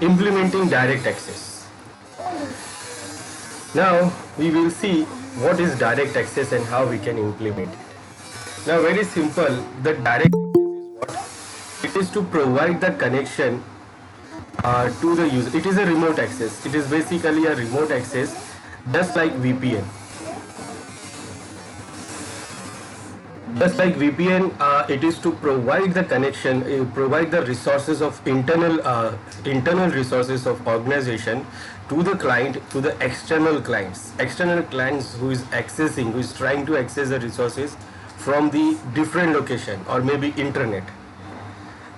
Implementing direct access. Now we will see what is direct access and how we can implement it. Now very simple, the direct access is what? It is to provide the connection to the user. It is a remote access. It is basically a remote access just like VPN. Just like VPN, it is to provide the connection, provide the resources of internal resources of organization to the client, to the external clients who is accessing, who is trying to access the resources from the different location or maybe internet.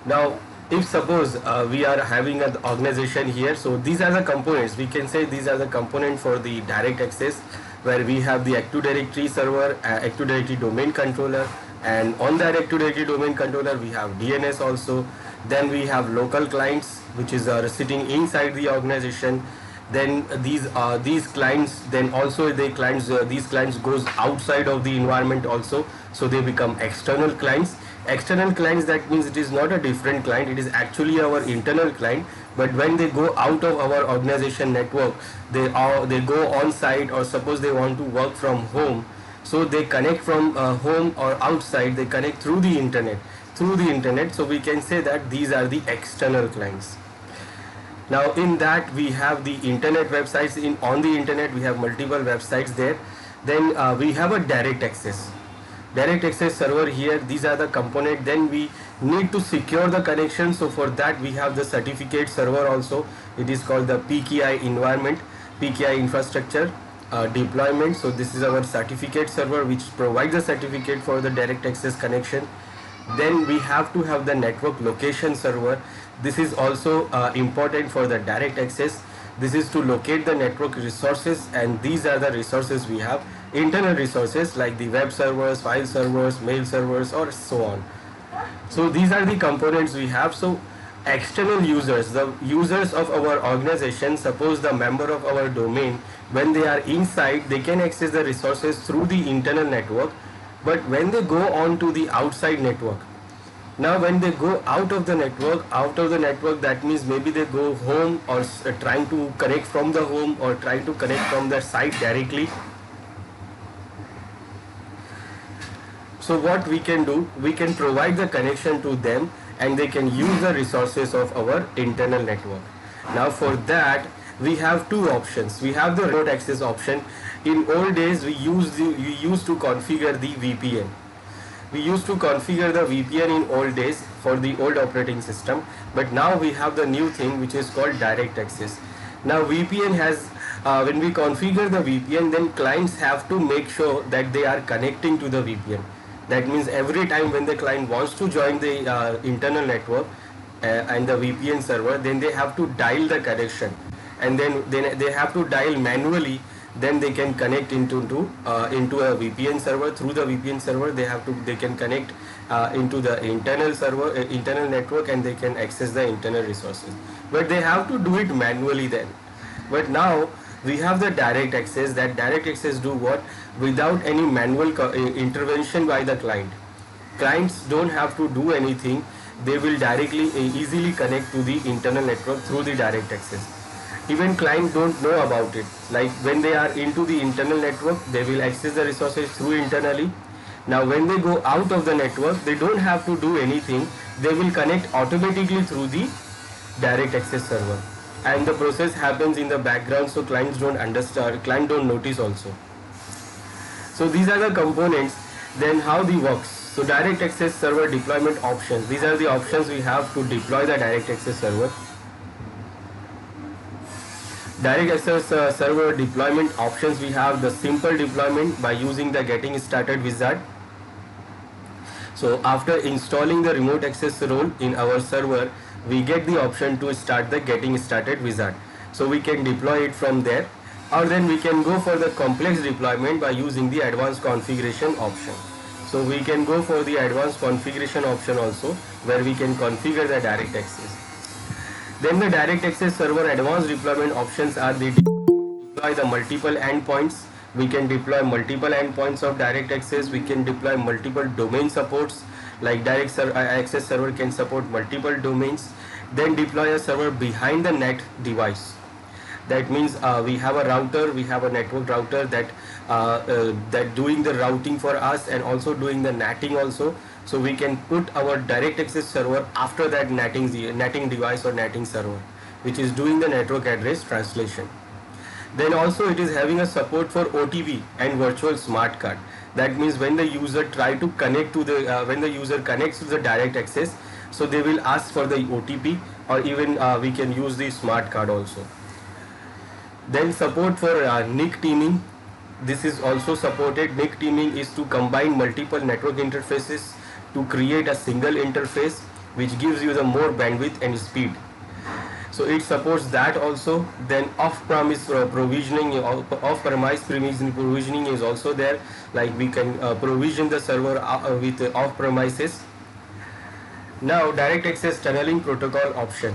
Now, if suppose we are having an organization here, so these are the components. We can say these are the components for the direct access, where we have the Active Directory server, Active Directory domain controller, and on that Active Directory domain controller we have DNS also. Then we have local clients, which is sitting inside the organization. Then these clients, then also these clients goes outside of the environment also, so they become external clients. External clients, that means it is not a different client, it is actually our internal client, but when they go out of our organization network, they go on site, or suppose they want to work from home, so they connect from home or outside, they connect through the internet, so we can say that these are the external clients. Now in that we have the internet websites. On the internet we have multiple websites there. Then we have a direct access server here. These are the component. Then we need to secure the connection, so for that we have the certificate server also. It is called the PKI environment, PKI infrastructure deployment. So this is our certificate server which provides the certificate for the direct access connection. Then we have to have the network location server. This is also important for the direct access. This is to locate the network resources, and these are the resources we have. Internal resources like the web servers, file servers, mail servers, or so on. So these are the components we have. So external users, the users of our organization, suppose the member of our domain, when they are inside, they can access the resources through the internal network. But when they go on to the outside network, now when they go out of the network, that means maybe they go home, or trying to connect from the home, or trying to connect from the site directly. So what we can do, we can provide the connection to them, and they can use the resources of our internal network. Now for that we have two options. We have the remote access option. In old days we used to configure the VPN. We used to configure the VPN in old days for the old operating system, but now we have the new thing which is called direct access. Now VPN has, when we configure the VPN, then clients have to make sure that they are connecting to the VPN. That means every time when the client wants to join the internal network and the VPN server, then they have to dial the connection, and then they have to dial manually. Then they can connect into a VPN server. Through the VPN server they can connect into the internal server, internal network, and they can access the internal resources, but they have to do it manually then. But now we have the direct access. That direct access do what? Without any manual intervention by the client. Clients don't have to do anything. They will directly easily connect to the internal network through the direct access. Even clients don't know about it. Like when they are into the internal network, they will access the resources through internally. Now when they go out of the network, they don't have to do anything. They will connect automatically through the direct access server, and the process happens in the background, so clients don't understand, client don't notice also. So these are the components. Then how they works. So direct access server deployment options. These are the options we have to deploy the direct access server. Direct access server deployment options, we have the simple deployment by using the getting started wizard. So after installing the remote access role in our server, we get the option to start the getting started wizard. So we can deploy it from there, or then we can go for the complex deployment by using the advanced configuration option. So we can go for the advanced configuration option also, where we can configure the direct access. Then the direct access server advanced deployment options are the deploy the multiple endpoints. We can deploy multiple endpoints of direct access. We can deploy multiple domain supports like access server can support multiple domains. Then deploy a server behind the net device. That means we have a router, we have a network router that doing the routing for us and also doing the netting also. So we can put our direct access server after that netting device or netting server, which is doing the network address translation. Then also it is having a support for OTP and virtual smart card. That means when the user try to connect to the when the user connects to the direct access, so they will ask for the OTP, or even we can use the smart card also. Then support for NIC teaming. This is also supported. NIC teaming is to combine multiple network interfaces to create a single interface, which gives you the more bandwidth and speed. So it supports that also. Then off-premise provisioning, off-premise provisioning is also there. Like we can provision the server with off-premises. Now direct access tunneling protocol option.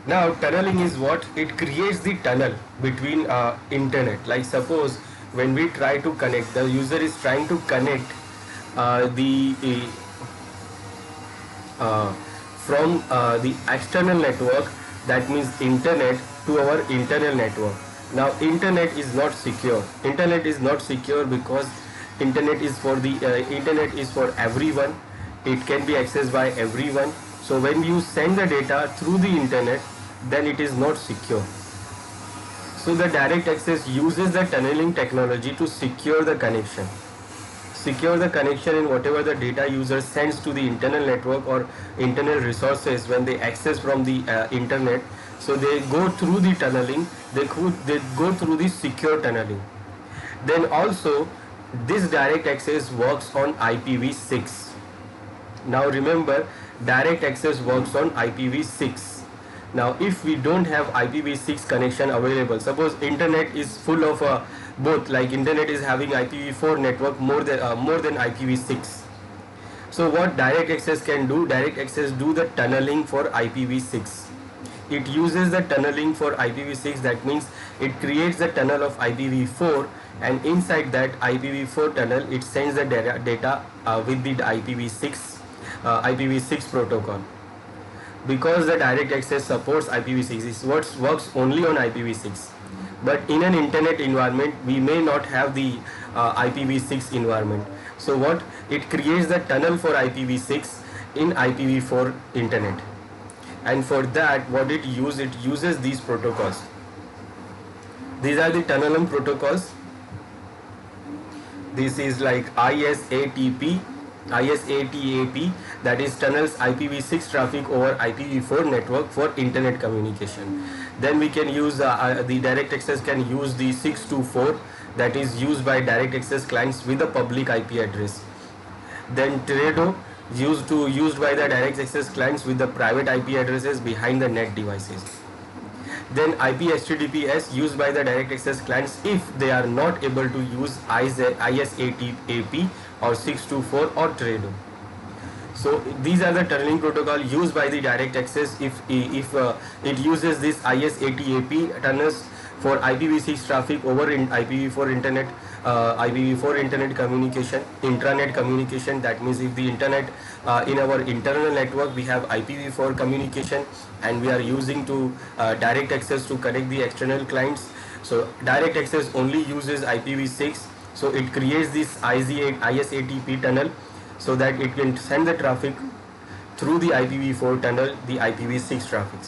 Now tunneling is what? It creates the tunnel between internet. Like suppose when we try to connect, the user is trying to connect from the external network, that means internet, to our internal network. Now internet is not secure. Internet is not secure because internet is for everyone. It can be accessed by everyone. So when you send the data through the internet, then it is not secure. So the direct access uses the tunneling technology to secure the connection. Secure the connection in whatever the data user sends to the internal network or internal resources when they access from the internet. So they go through the tunneling, they go through the secure tunneling. Then also this direct access works on IPv6. Now remember, direct access works on IPv6. Now if we don't have IPv6 connection available, suppose internet is full of both, like internet is having IPv4 network more than IPv6. So what direct access can do? Direct access do the tunneling for IPv6. It uses the tunneling for IPv6. That means it creates the tunnel of IPv4, and inside that IPv4 tunnel it sends the data with the IPv6 protocol. Because the direct access supports IPv6, it works only on IPv6. But in an internet environment, we may not have the IPv6 environment. So what? It creates the tunnel for IPv6 in IPv4 internet. And for that, what it uses these protocols. These are the tunneling protocols. This is like ISATP, that is tunnels IPv6 traffic over IPv4 network for internet communication. Then we can use the direct access can use the 624, that is used by direct access clients with a public IP address. Then Teredo used by the direct access clients with the private IP addresses behind the net devices. Then IP HTTPS used by the direct access clients if they are not able to use ISATP or 624 or Teredo. So these are the tunneling protocol used by the direct access if it uses this ISATP tunnels for IPv6 traffic over in IPv4 internet communication, intranet communication. That means if the internet in our internal network we have IPv4 communication and we are using to direct access to connect the external clients. So direct access only uses IPv6. So it creates this ISATP tunnel so that it can send the traffic through the IPv4 tunnel, the IPv6 traffic.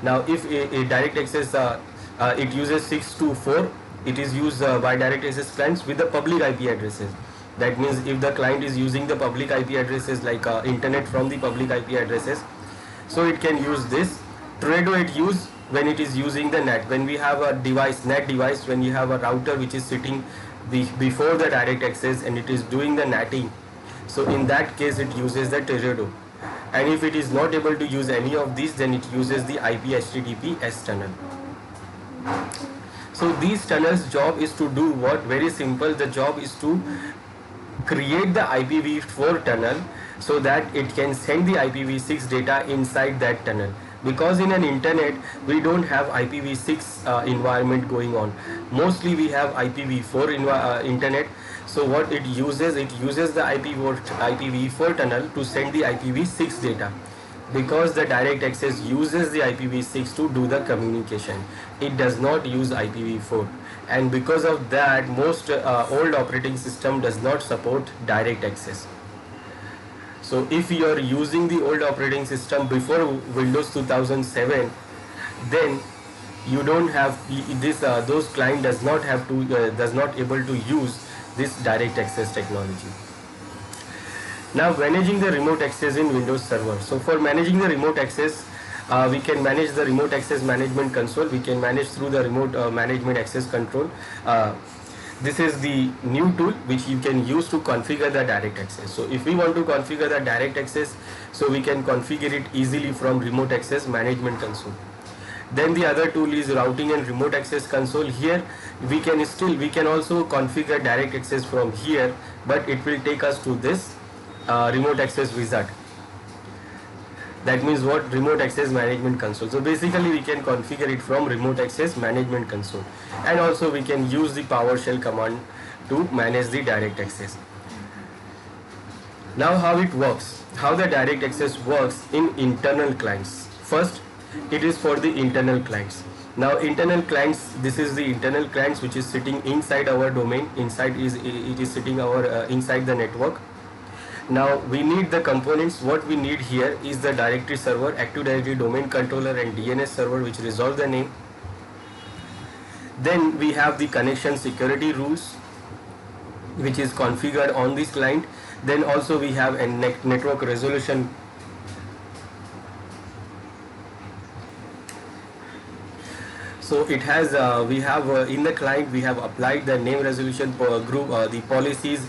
Now if a direct access it uses 624, it is used by direct access clients with the public IP addresses. That means if the client is using the public IP addresses like internet from the public IP addresses, so it can use this. Teredo it use when it is using the net. When we have a net device, when you have a router which is sitting before the direct access and it is doing the netting, so in that case it uses the Teredo. And if it is not able to use any of these, then it uses the IP HTTPS tunnel. So these tunnels job is to do what? Very simple. The job is to create the IPv4 tunnel so that it can send the IPv6 data inside that tunnel. Because in an internet we don't have IPv6 environment going on. Mostly we have IPv4 internet. So what it uses the IPv4 tunnel to send the IPv6 data, because the direct access uses the IPv6 to do the communication. It does not use IPv4, and because of that most old operating system does not support direct access. So if you are using the old operating system before Windows 2007, then you don't have this those client does not able to use this direct access technology. Now managing the remote access in Windows Server. So for managing the remote access, we can manage the remote access management console. We can manage through the remote management access control. This is the new tool which you can use to configure the direct access. So if we want to configure the direct access, so we can configure it easily from remote access management console. Then the other tool is routing and remote access console. Here we can also configure direct access from here, but it will take us to this remote access wizard. That means what? Remote access management console. So basically we can configure it from remote access management console, and also we can use the PowerShell command to manage the direct access. Now how it works, how the direct access works in internal clients. First, it is for the internal clients. Now internal clients, this is the internal clients which is sitting inside our domain. It is sitting inside the network. Now we need the components. What we need here is the directory server, Active Directory domain controller, and DNS server which resolve the name. Then we have the connection security rules which is configured on this client. Then also we have a network resolution. So it has we have in the client we have applied the name resolution group, the policies.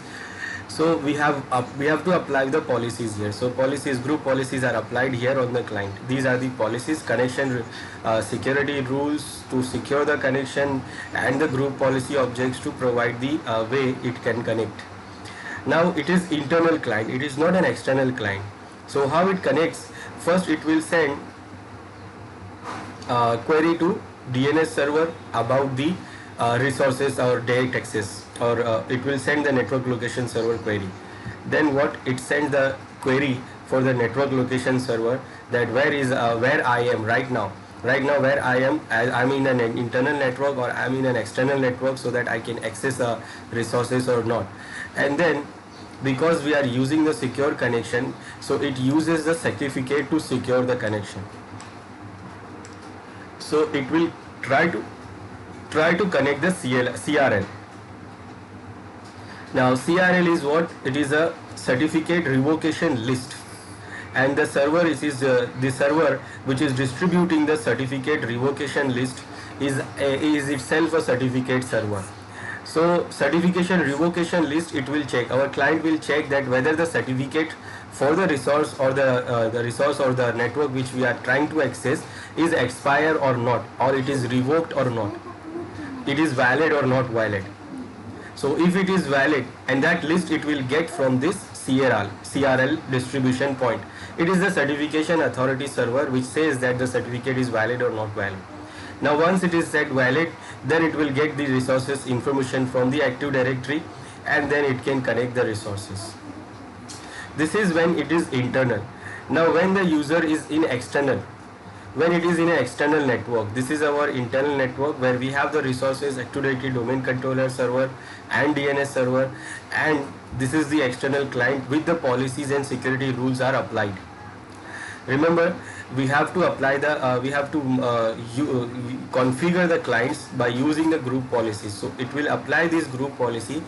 So we have to apply the policies here. So policies, group policies are applied here on the client. These are the policies, connection security rules to secure the connection, and the group policy objects to provide the way it can connect. Now it is internal client, it is not an external client. So how it connects? First it will send query to DNS server about the resources or direct access, or it will send the network location server query. Then what? It sends the query for the network location server, that where I am right now where I am, I'm in an internal network or I'm in an external network, so that I can access resources or not. And then because we are using the secure connection, so it uses the certificate to secure the connection. So it will try to connect the CRL. Now CRL is what? It is a certificate revocation list, and the server the server which is distributing the certificate revocation list is itself a certificate server. So certification revocation list, it will check, our client will check that whether the certificate for the resource or the resource or the network which we are trying to access is expired or not, or it is revoked or not, it is valid or not valid. So if it is valid, and that list it will get from this CRL distribution point. It is the certification authority server which says that the certificate is valid or not valid. Now once it is set valid, then it will get the resources information from the Active Directory, and then it can connect the resources. This is when it is internal. Now when the user is in external, when it is in an external network, this is our internal network where we have the resources, Active Directory domain controller server and DNS server, and this is the external client with the policies and security rules are applied. Remember, we have to apply the configure the clients by using the group policies. So it will apply this group policy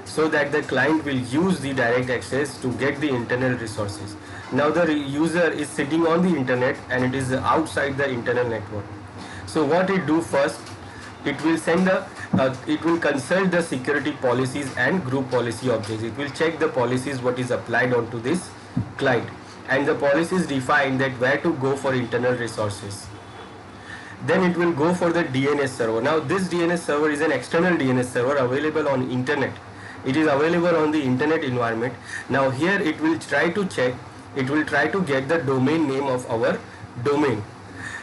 so that the client will use the direct access to get the internal resources. Now the user is sitting on the internet and it is outside the internal network. So what it do first, it will send it will consult the security policies and group policy objects. It will check the policies what is applied onto this client, and the policies define that where to go for internal resources. Then it will go for the DNS server. Now this DNS server is an external DNS server available on internet. It is available on the internet environment. Now here it will try to check, it will try to get the domain name of our domain.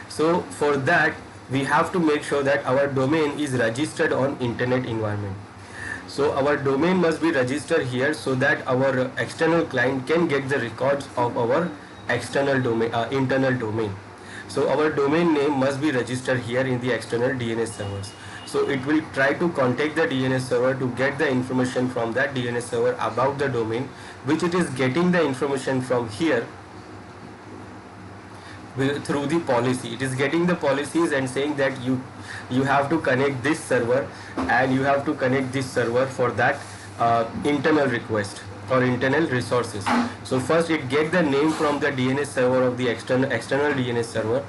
So for that we have to make sure that our domain is registered on internet environment. So our domain must be registered here so that our external client can get the records of our external domain, internal domain. So our domain name must be registered here in the external DNS servers. So it will try to contact the DNS server to get the information from that DNS server about the domain, which it is getting the information from here through the policy. It is getting the policies and saying that you have to connect this server and you have to connect this server for that internal request or internal resources. So first it get the name from the DNS server of the external DNS server.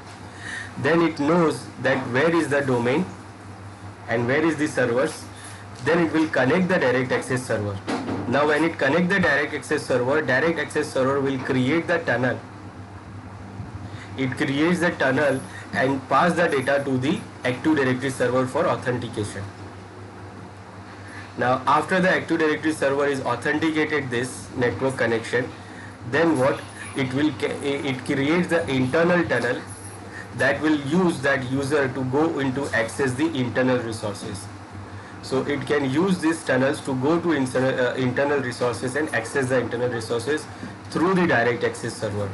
Then it knows that where is the domain and where is the servers. Then it will connect the direct access server. Now when it connect the direct access server will create the tunnel. It creates the tunnel and pass the data to the Active Directory server for authentication. Now after the Active Directory server is authenticated this network connection, then what it creates the internal tunnel that will use that user to go into access the internal resources. So it can use these tunnels to go to internal resources and access the internal resources through the direct access server.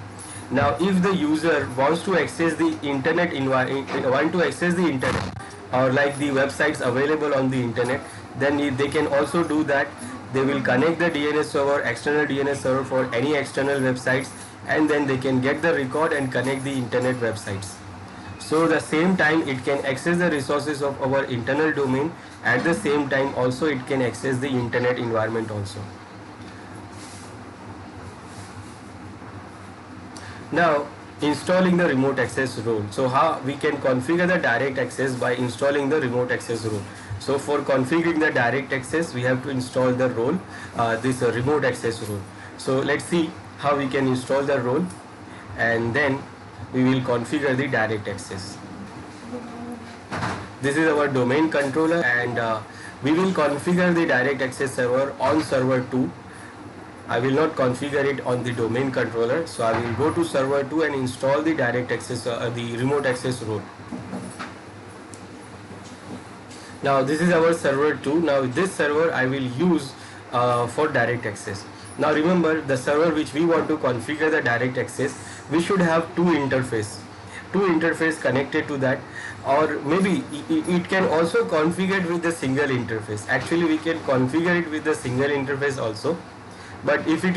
Now if the user wants to access the internet or like the websites available on the internet, then they can also do that. They will connect the DNS server, external DNS server for any external websites, and then they can get the record and connect the internet websites. So the same time it can access the resources of our internal domain, at the same time also it can access the internet environment also. Now installing the remote access role. So how we can configure the direct access by installing the remote access role. So for configuring the direct access we have to install the role, this remote access role. So let's see how we can install the role, and then we will configure the direct access. This is our domain controller, and we will configure the direct access server on server 2. I will not configure it on the domain controller, so I will go to server 2 and install the direct access, the remote access role. Now this is our server 2. Now this server I will use for direct access. Now remember, the server which we want to configure the direct access, we should have two interface connected to that, or maybe it can also configure it with the single interface. Actually we can configure it with the single interface also, but if we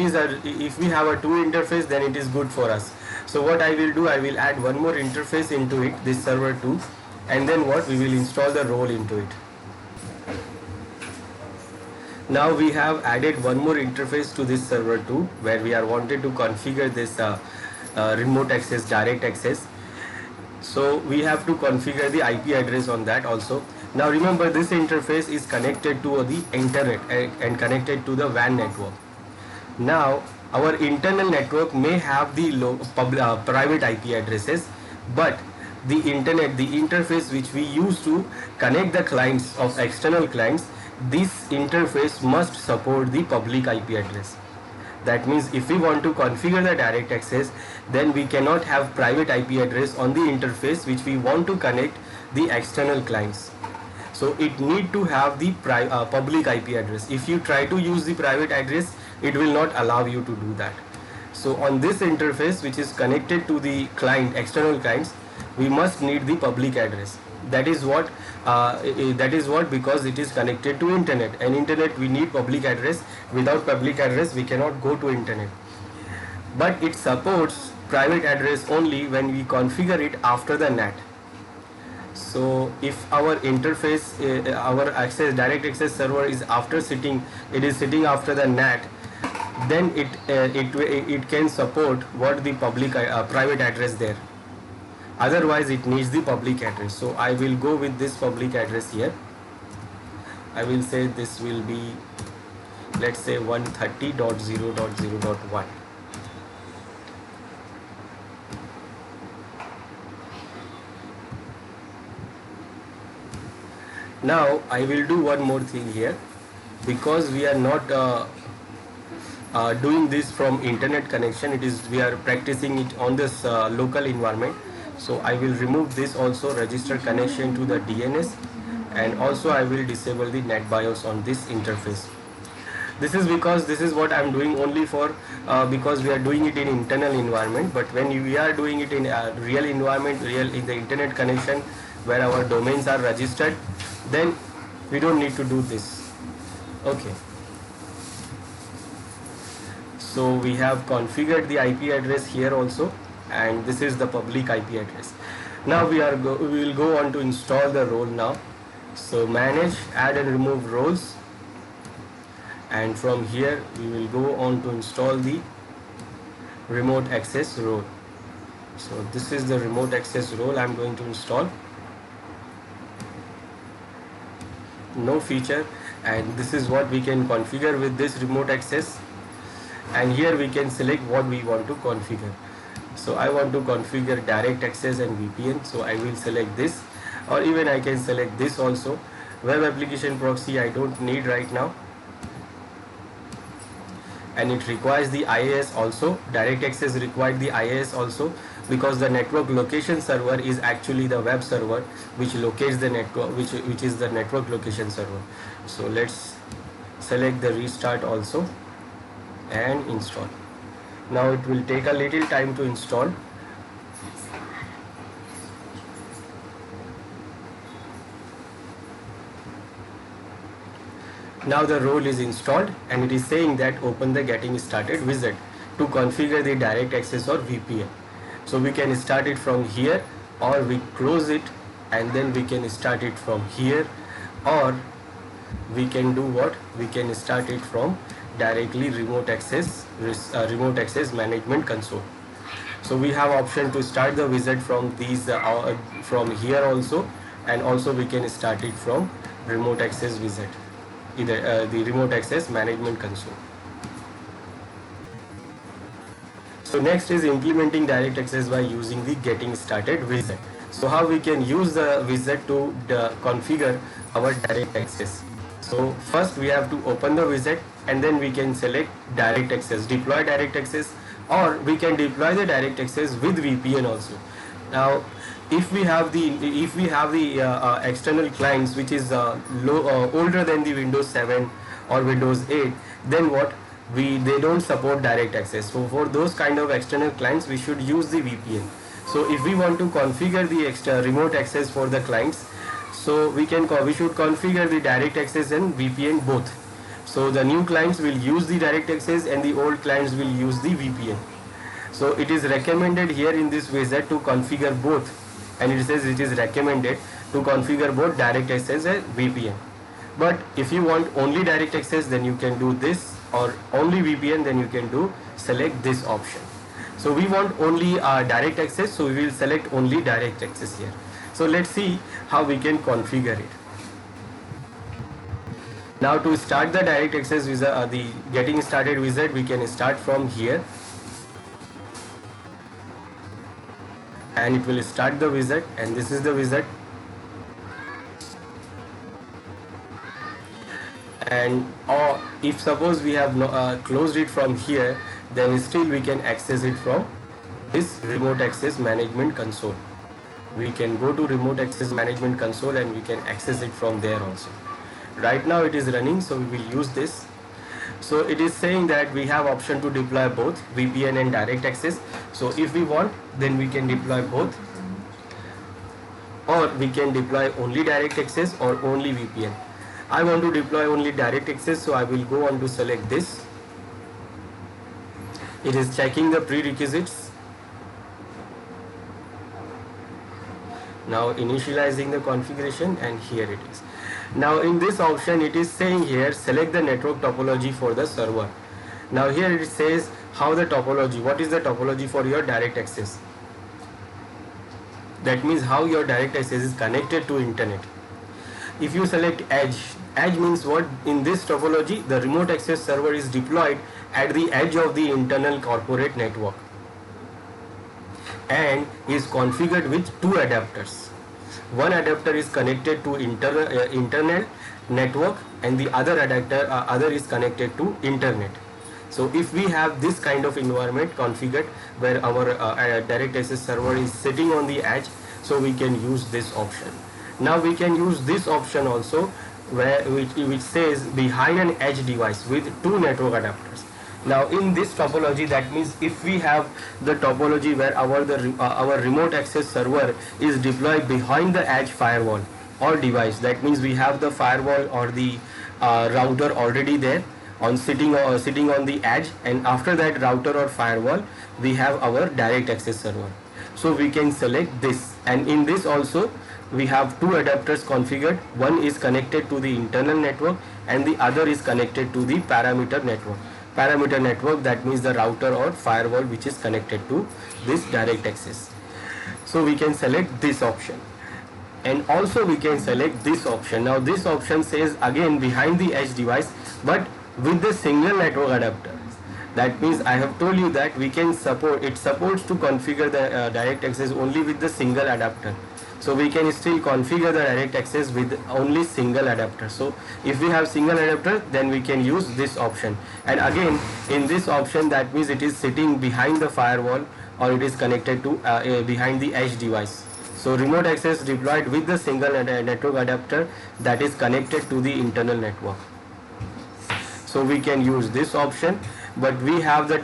have a two interface, then it is good for us. So what I will do, I will add one more interface into it, this server 2, and then what we will install the role into it. Now we have added one more interface to this server 2, where we are wanted to configure this remote access, direct access. So we have to configure the IP address on that also. Now remember, this interface is connected to the internet and connected to the WAN network. Now our internal network may have the private IP addresses, but the interface which we use to connect the clients of external clients, this interface must support the public IP address. That means if we want to configure the direct access, then we cannot have private IP address on the interface which we want to connect the external clients. So it need to have the public IP address. If you try to use the private address, it will not allow you to do that. So on this interface which is connected to the client, external clients, we must need the public address. That is what because it is connected to internet, and internet we need public address. Without public address we cannot go to internet. But it supports private address only when we configure it after the NAT. So if our interface, our direct access server is sitting after the NAT, then it can support what the public private address there. Otherwise it needs the public address. So I will go with this public address here. I will say this will be, let's say 130.0.0.1. Now I will do one more thing here, because we are not doing this from internet connection. We are practicing it on this local environment. So I will remove this also, register connection to the DNS, and also I will disable the NetBIOS on this interface. This is because this is what I'm doing only for because we are doing it in internal environment, but when we are doing it in a real environment, real in the internet connection where our domains are registered, then we don't need to do this. Okay. So we have configured the IP address here also, and this is the public IP address. Now we will go on to install the role now. So manage, add and remove roles, and from here we will go on to install the remote access role. So this is the remote access role I'm going to install. No feature, and this is what we can configure with this remote access, and here we can select what we want to configure. So I want to configure direct access and VPN, so I will select this, or even I can select this also. Web application proxy I don't need right now, and it requires the IAS also. Direct access required the IAS also, because the network location server is actually the web server which locates the network, which is the network location server. So let's select the restart also and install. Now it will take a little time to install. Now the role is installed, and it is saying that open the getting started wizard to configure the direct access or VPN. So we can start it from here, or we close it and then we can start it from here, or we can do what? We can start it from directly remote access management console. So we have option to start the wizard from these from here also, and also we can start it from remote access wizard, either the remote access management console. So next is implementing direct access by using the getting started wizard. So how we can use the wizard to configure our direct access. So first we have to open the wizard, and then we can select direct access, deploy direct access, or we can deploy the direct access with VPN also. Now if we have the external clients which is older than the Windows 7 or Windows 8, then what? They don't support direct access. So for those kind of external clients we should use the VPN. So if we want to configure the extra remote access for the clients, so we should configure the direct access and VPN both. So the new clients will use the direct access and the old clients will use the VPN. So it is recommended here in this wizard to configure both, and it says it is recommended to configure both direct access and VPN. But if you want only direct access, then you can do this, or only VPN, then you can select this option. So we want only direct access, so we will select only direct access here. So let's see how we can configure it. Now to start the direct access wizard, the getting started wizard, we can start from here, and it will start the wizard, and this is the wizard. And or if suppose we have closed it from here, then still we can access it from this remote access management console. We can go to remote access management console and we can access it from there also. Right now it is running, so we will use this. So it is saying that we have option to deploy both VPN and direct access. So if we want, then we can deploy both, or we can deploy only direct access or only VPN. I want to deploy only direct access, so I will go on to select this. It is checking the prerequisites. Now initializing the configuration, and here it is. Now in this option it is saying here select the network topology for the server. Now here it says how the topology, what is the topology for your direct access. That means how your direct access is connected to internet. If you select edge means what? In this topology the remote access server is deployed at the edge of the internal corporate network and is configured with two adapters. One adapter is connected to internal network, and the other adapter is connected to internet. So if we have this kind of environment configured where our direct access server is sitting on the edge, so we can use this option. Now we can use this option also, which says behind an edge device with two network adapters. Now in this topology, that means if we have the topology where our remote access server is deployed behind the edge firewall or device, that means we have the firewall or the router already there on sitting on the edge, and after that router or firewall we have our direct access server. So we can select this, and in this also we have two adapters configured. One is connected to the internal network and the other is connected to the parameter network. Parameter network, that means the router or firewall which is connected to this direct access. So we can select this option, and also we can select this option. Now this option says again behind the edge device, but with the single network adapter. That means I have told you that we can supports to configure the direct access only with the single adapter. So we can still configure the direct access with only single adapter. So if we have single adapter, then we can use this option. And again, in this option, that means it is sitting behind the firewall or it is connected to behind the edge device. So remote access deployed with the single network adapter that is connected to the internal network. So we can use this option. But we have the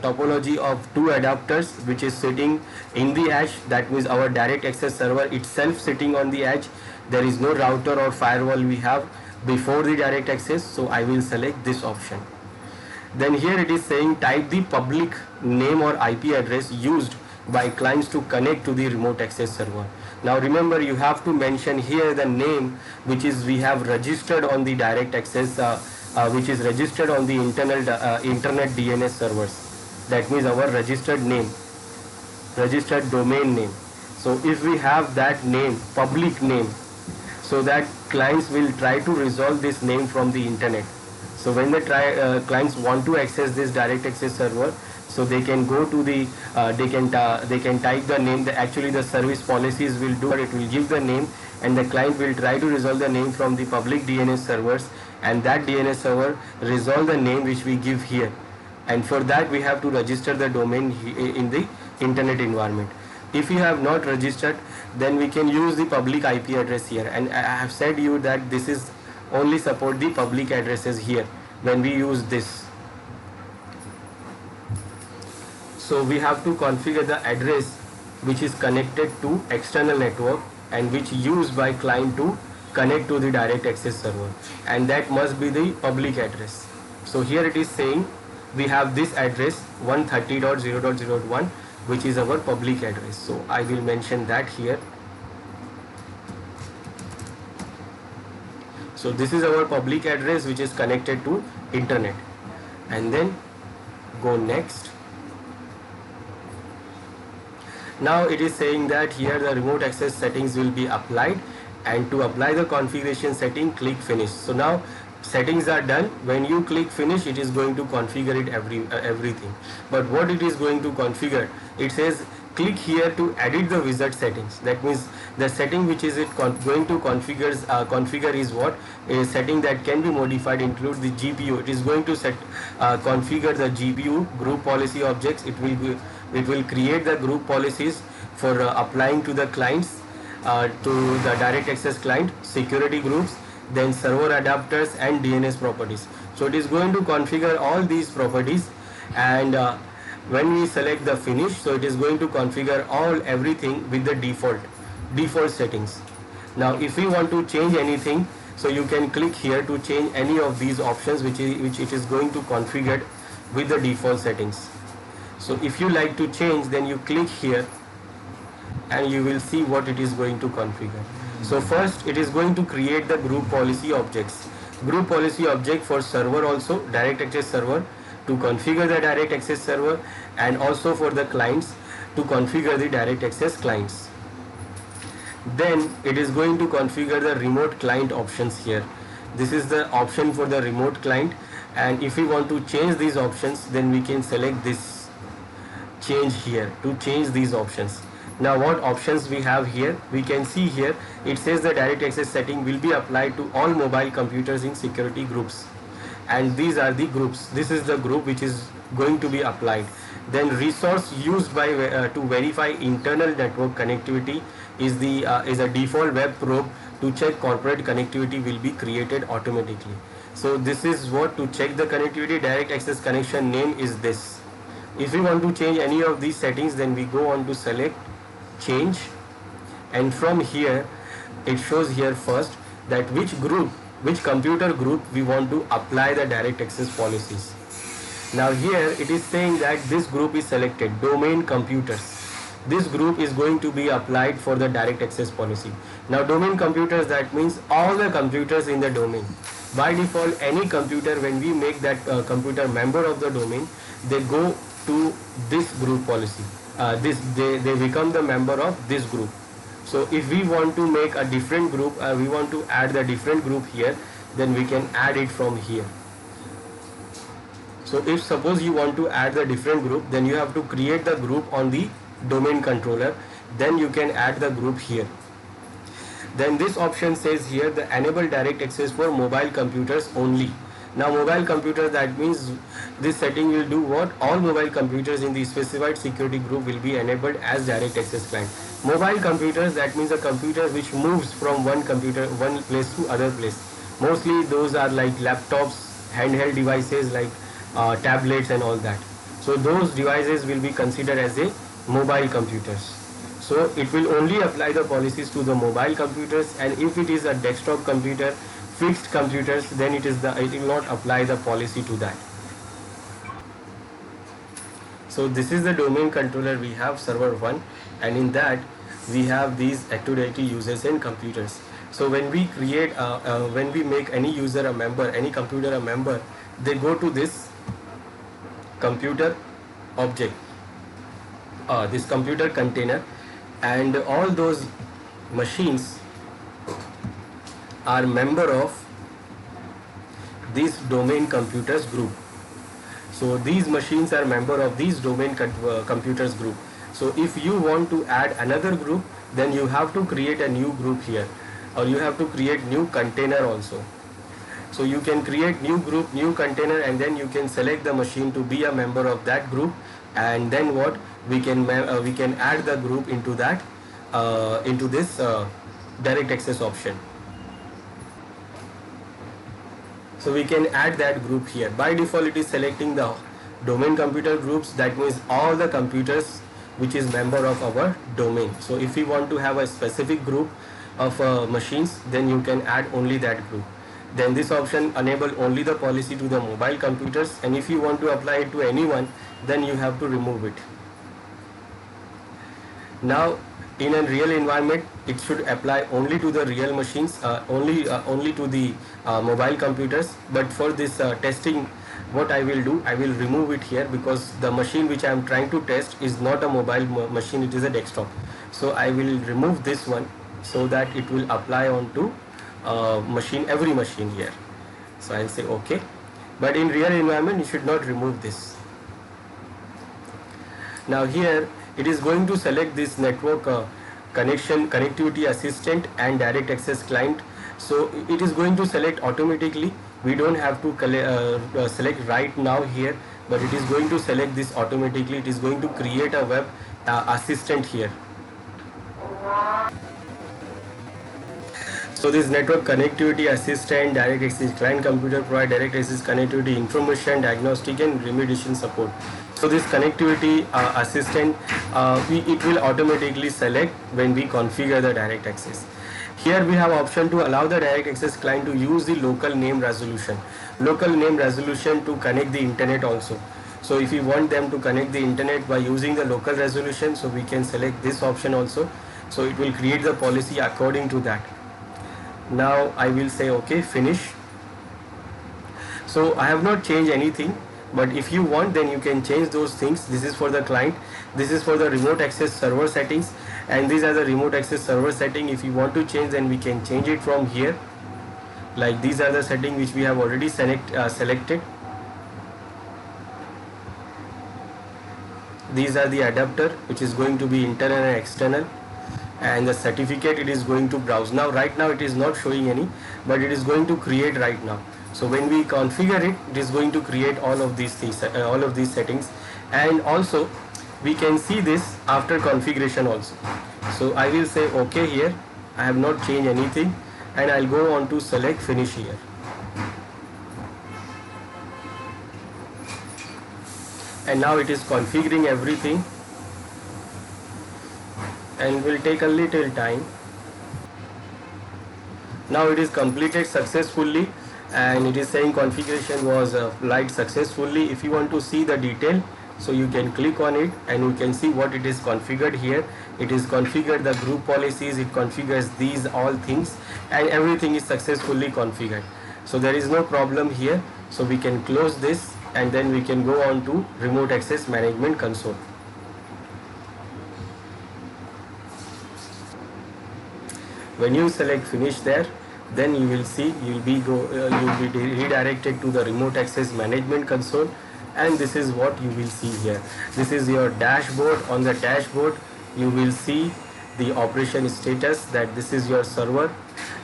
topology of two adapters which is sitting in the edge. That means our direct access server itself sitting on the edge. There is no router or firewall we have before the direct access, so I will select this option. Then here it is saying type the public name or IP address used by clients to connect to the remote access server. Now remember, you have to mention here the name which is we have registered on the direct access which is registered on the internet DNS servers. That means our registered name, registered domain name. So if we have that name, public name, so that clients will try to resolve this name from the internet. So when the clients want to access this direct access server, so they can go to the they can type the name. Actually the service policies will do it, will give the name, and the client will try to resolve the name from the public DNS servers, and that DNS server resolve the name which we give here. And for that we have to register the domain in the internet environment. If you have not registered, then we can use the public IP address here, and I have said you that this is only support the public addresses here when we use this. So we have to configure the address which is connected to external network and which used by client to connect to the direct access server, and that must be the public address. So here it is saying we have this address 130.0.0.1 which is our public address. So I will mention that here. So this is our public address which is connected to internet, and then go next. Now it is saying that here the remote access settings will be applied, and to apply the configuration setting, click finish. So now settings are done. When you click finish, it is going to configure it everything. But what it is going to configure, it says click here to edit the wizard settings. That means the setting which is going to configure is what? A setting that can be modified include the GPU. It is going to configure the GPU group policy objects. It will create the group policies for applying to the clients, to the direct access client, security groups, then server adapters and DNS properties. So it is going to configure all these properties, and when we select the finish, so it is going to configure everything with the default settings. Now if we want to change anything, so you can click here to change any of these options which it is going to configure with the default settings. So if you like to change, then you click here and you will see what it is going to configure. So first it is going to create the group policy objects. Group policy object for server also, direct access server, to configure the direct access server, and also for the clients to configure the direct access clients. Then it is going to configure the remote client options here. This is the option for the remote client, and if we want to change these options, then we can select this change here to change these options. Now what options we have here, we can see here it says the direct access setting will be applied to all mobile computers in security groups. and these are the groups. This is the group which is going to be applied. Then resource used by to verify internal network connectivity is a default web probe to check corporate connectivity will be created automatically. So this is what to check the connectivity. Direct access connection name is this. If we want to change any of these settings, then we go on to select change, and from here it shows here first that which computer group we want to apply the direct access policies. Now here it is saying that this group is selected, domain computers. This group is going to be applied for the direct access policy. Now domain computers, that means all the computers in the domain. By default, any computer, when we make that computer member of the domain, they go to this group policy. They become the member of this group. So if we want to make a different group, we want to add the different group here, then we can add it from here. So if suppose you want to add the different group, then you have to create the group on the domain controller, then you can add the group here. Then this option says here the enable direct access for mobile computers only. Now mobile computer, that means this setting will do what? All mobile computers in the specified security group will be enabled as direct access client. Mobile computers, that means a computer which moves from one place to other place. Mostly those are like laptops, handheld devices like tablets and all that. So those devices will be considered as a mobile computers. So it will only apply the policies to the mobile computers, and if it is a desktop computer, fixed computers, then it will not apply the policy to that. So this is the domain controller. We have server 1, and in that we have these Active Directory users and computers. So when we create when we make any user a member, any computer a member, they go to this computer object, this computer container, and all those machines are member of this domain computers group. So these machines are member of these domain computers group. So if you want to add another group, then you have to create a new group here, or you have to create new container also. So you can create new group, new container, and then you can select the machine to be a member of that group, and then what we can add the group into that into this direct access option. So we can add that group here. By default it is selecting the domain computer groups, that means all the computers which is member of our domain. So if we want to have a specific group of machines, then you can add only that group. Then this option enable only the policy to the mobile computers, and if you want to apply it to anyone, then you have to remove it. Now in a real environment, it should apply only to the real machines, only to the mobile computers. But for this testing, what I will do, I will remove it here, because the machine which I am trying to test is not a mobile machine, it is a desktop. So I will remove this one so that it will apply onto every machine here. So I'll say OK. But in real environment, you should not remove this. Now here it is going to select this network connectivity assistant and direct access client. So it is going to select automatically. We don't have to select right now here, but it is going to select this automatically. It is going to create a web assistant here. So this network connectivity assistant, direct access client computer provide direct access connectivity information, diagnostic and remediation support. So this connectivity assistant, it will automatically select when we configure the direct access. Here we have option to allow the direct access client to use the local name resolution. Local name resolution to connect the internet also. So if we want them to connect the internet by using the local resolution, so we can select this option also. So it will create the policy according to that. Now I will say OK, finish. So I have not changed anything, but if you want, then you can change those things. This is for the client, this is for the remote access server settings, and these are the remote access server setting. If you want to change, then we can change it from here. Like these are the settings which we have already selected. These are the adapter which is going to be internal and external, and the certificate it is going to browse. Now right now it is not showing any, but it is going to create right now. So when we configure it, it is going to create all of these things, all of these settings. And also we can see this after configuration also. So I will say OK here. I have not changed anything, and I'll go on to select finish here. And now it is configuring everything, and will take a little time. Now it is completed successfully, and it is saying configuration was applied successfully. If you want to see the detail, so you can click on it and you can see what it is configured here. It is configured the group policies, it configures these all things, and everything is successfully configured. So there is no problem here. So we can close this, and then we can go on to remote access management console. When you select finish there, then you will see you'll be redirected to the remote access management console, and this is what you will see here. This is your dashboard. On the dashboard you will see the operation status, that this is your server,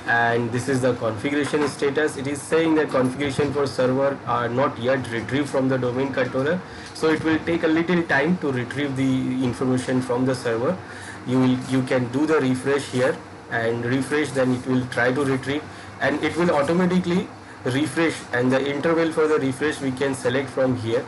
and this is the configuration status. It is saying that configuration for server are not yet retrieved from the domain controller, so it will take a little time to retrieve the information from the server. You can do the refresh here and refresh, then it will try to retrieve, and it will automatically refresh, and the interval for the refresh we can select from here.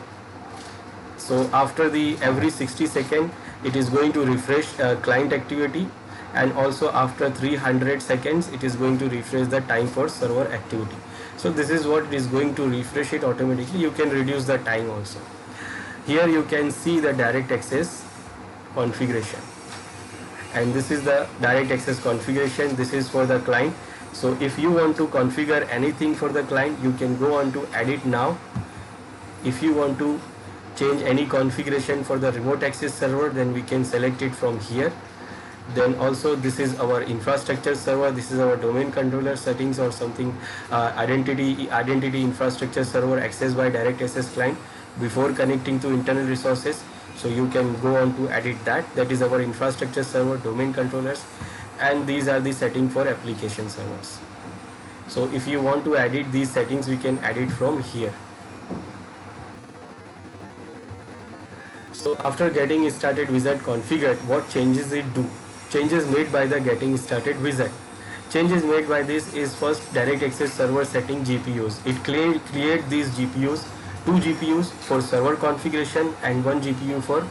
So after the every 60 seconds it is going to refresh client activity, and also after 300 seconds it is going to refresh the time for server activity. So this is what it is going to refresh it automatically. You can reduce the time also. Here you can see the direct access configuration, and this is the direct access configuration. This is for the client. So if you want to configure anything for the client, you can go on to edit now. If you want to change any configuration for the remote access server, then we can select it from here. Then also this is our infrastructure server, this is our domain controller settings or something, identity infrastructure server accessed by direct access client before connecting to internal resources. So you can go on to edit that. That is our infrastructure server, domain controllers, and these are the settings for application servers. So if you want to edit these settings, we can edit from here. So after getting started wizard configured, what changes it do? Changes made by the getting started wizard. Changes made by this is first direct access server setting GPUs. It create these GPUs, 2 GPUs for server configuration and 1 GPU for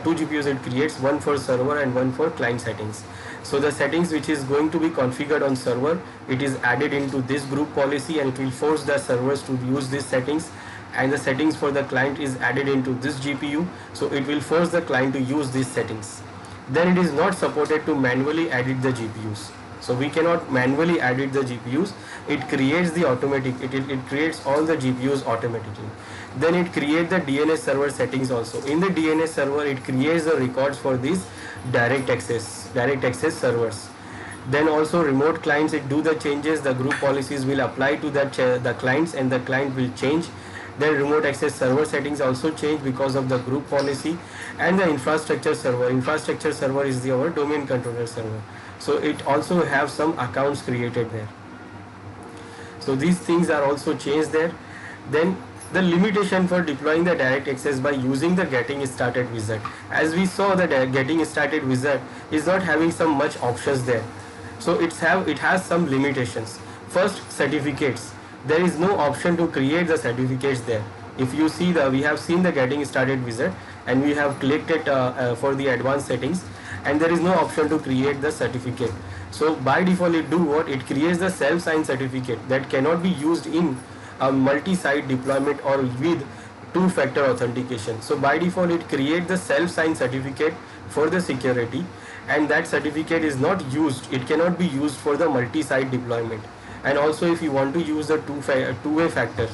2 GPUs it creates, one for server and one for client settings. So the settings which is going to be configured on server, it is added into this group policy, and it will force the servers to use these settings, and the settings for the client is added into this GPU, so it will force the client to use these settings. Then it is not supported to manually edit the GPUs. So we cannot manually edit the GPUs. It creates the automatic, it creates all the GPUs automatically. Then it creates the DNS server settings also. In the DNS server, it creates the records for these direct access servers. Then also remote clients, it do the changes, the group policies will apply to that the clients, and the client will change. Then remote access server settings also change because of the group policy. And the infrastructure server is our domain controller server, so it also have some accounts created there. So these things are also changed there. Then the limitation for deploying the direct access by using the getting started wizard. As we saw, the getting started wizard is not having some much options there, so it has some limitations. First, certificates. There is no option to create the certificates there. If you see, we have seen the getting started wizard, and we have clicked it for the advanced settings, and there is no option to create the certificate. So by default it do what? It creates the self-signed certificate that cannot be used in a multi-site deployment or with two-factor authentication. So by default it creates the self-signed certificate for the security, and that certificate is not used, it cannot be used for the multi-site deployment. And also if you want to use the two-way factor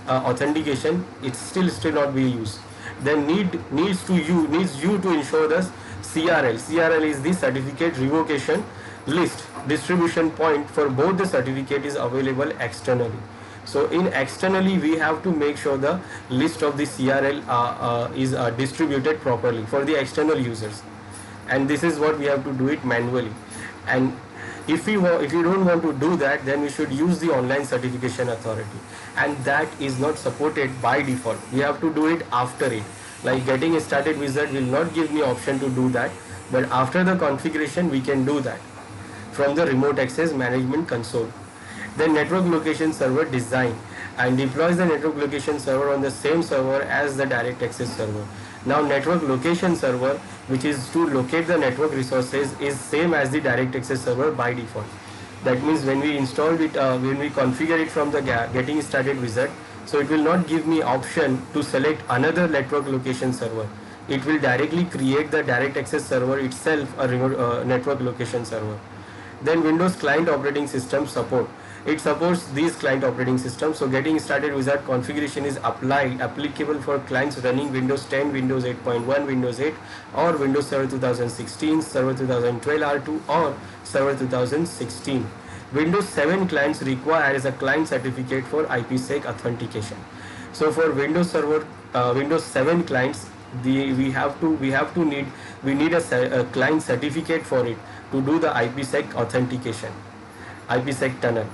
authentication, it's still not be used. Then needs you to ensure the CRL. CRL is the certificate revocation list distribution point for both the certificate is available externally. So in externally we have to make sure the list of the CRL is distributed properly for the external users, and this is what we have to do it manually. And If you don't want to do that, then we should use the online certification authority, and that is not supported by default. We have to do it after it. Like getting started wizard will not give me option to do that, but after the configuration we can do that from the remote access management console. Then network location server design and deploys the network location server on the same server as the direct access server. Now network location server, which is to locate the network resources, is same as the direct access server by default. That means when we installed it, when we configure it from the getting started wizard, so it will not give me option to select another network location server. It will directly create the direct access server itself, a remote network location server. Then Windows client operating system support. It supports these client operating systems. So getting started wizard configuration is applicable for clients running Windows 10, Windows 8.1, Windows 8, or Windows Server 2016, Server 2012 R2, or Server 2016. Windows 7 clients requires a client certificate for IPsec authentication. So for Windows Server, Windows 7 clients, we need a client certificate for it to do the IPsec authentication, IPsec tunnel.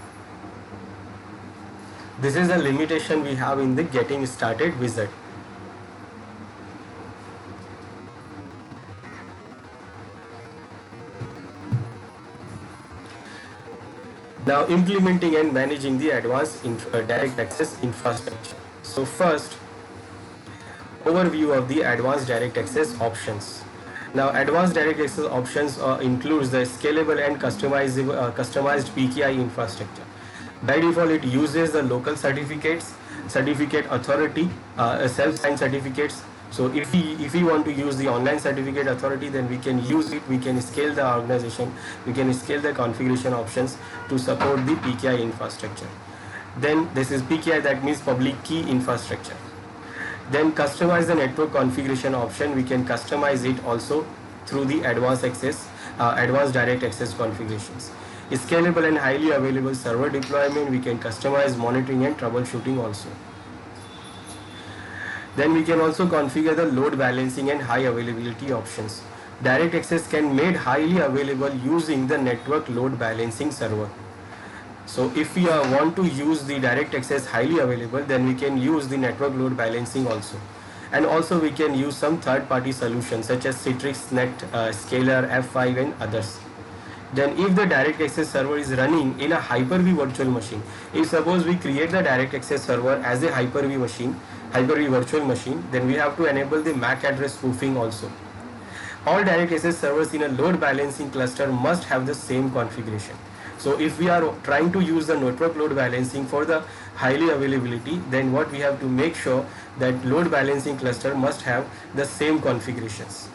This is a limitation we have in the getting started wizard. Now implementing and managing the advanced direct access infrastructure. So first, overview of the advanced direct access options. Now advanced direct access options includes the scalable and customized PKI infrastructure. By default, it uses the local certificate authority, self-signed certificates. So if we want to use the online certificate authority, then we can use it. We can scale the organization, we can scale the configuration options to support the PKI infrastructure. Then this is PKI, that means public key infrastructure. Then customize the network configuration option. We can customize it also through the advanced direct access configurations. Scalable and highly available server deployment. We can customize monitoring and troubleshooting also. Then we can also configure the load balancing and high availability options. Direct access can be made highly available using the network load balancing server. So if we want to use the direct access highly available, then we can use the network load balancing also. And also we can use some third-party solutions such as Citrix, Net, Scalar, F5 and others. Then if the direct access server is running in a Hyper-V virtual machine, if suppose we create the direct access server as a Hyper-V virtual machine, then we have to enable the MAC address spoofing also. All direct access servers in a load balancing cluster must have the same configuration. So if we are trying to use the network load balancing for the highly availability, then what we have to make sure that load balancing cluster must have the same configurations.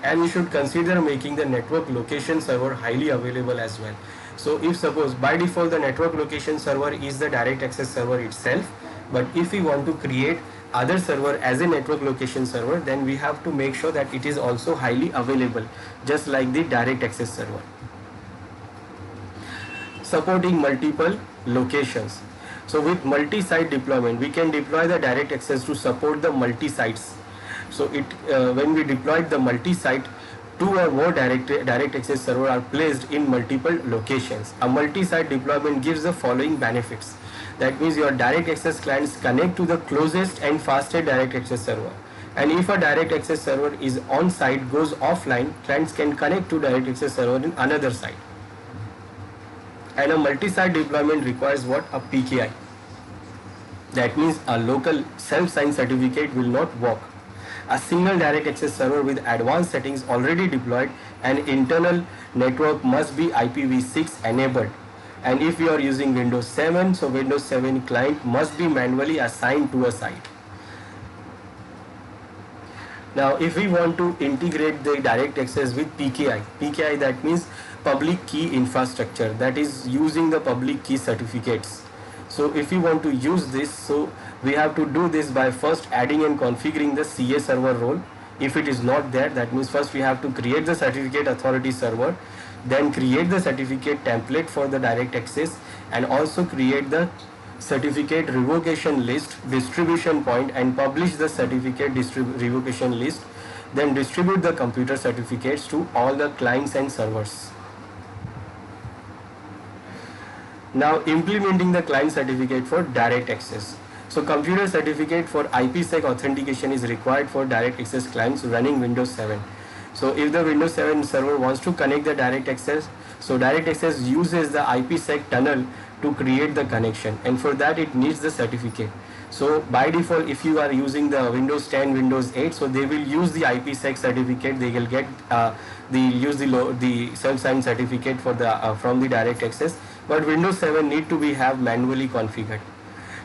And we should consider making the network location server highly available as well. So if suppose by default the network location server is the direct access server itself, but if we want to create other server as a network location server, then we have to make sure that it is also highly available, just like the direct access server. Supporting multiple locations. So with multi-site deployment, we can deploy the direct access to support the multi-sites. So when we deployed the multi-site, 2 or more direct access server are placed in multiple locations. A multi-site deployment gives the following benefits. That means your direct access clients connect to the closest and fastest direct access server. And if a direct access server is on site, goes offline, clients can connect to direct access server in another site. And a multi-site deployment requires what? A PKI. That means a local self-signed certificate will not work. A single direct access server with advanced settings already deployed, and internal network must be IPv6 enabled. And if you are using Windows 7, so Windows 7 client must be manually assigned to a site. Now if we want to integrate the direct access with PKI, that means public key infrastructure, that is using the public key certificates. So if we want to use this, so we have to do this by first adding and configuring the CA server role. If it is not there, that means first we have to create the certificate authority server, then create the certificate template for the direct access, and also create the certificate revocation list, distribution point, and publish the certificate revocation list, then distribute the computer certificates to all the clients and servers. Now implementing the client certificate for direct access. So computer certificate for IPsec authentication is required for direct access clients running Windows 7. So if the Windows 7 server wants to connect the direct access, so direct access uses the IPsec tunnel to create the connection, and for that it needs the certificate. So by default, if you are using the Windows 10, Windows 8, so they will use the IPsec certificate. They will get the self-signed certificate for the from the direct access. But Windows 7 need to be have manually configured.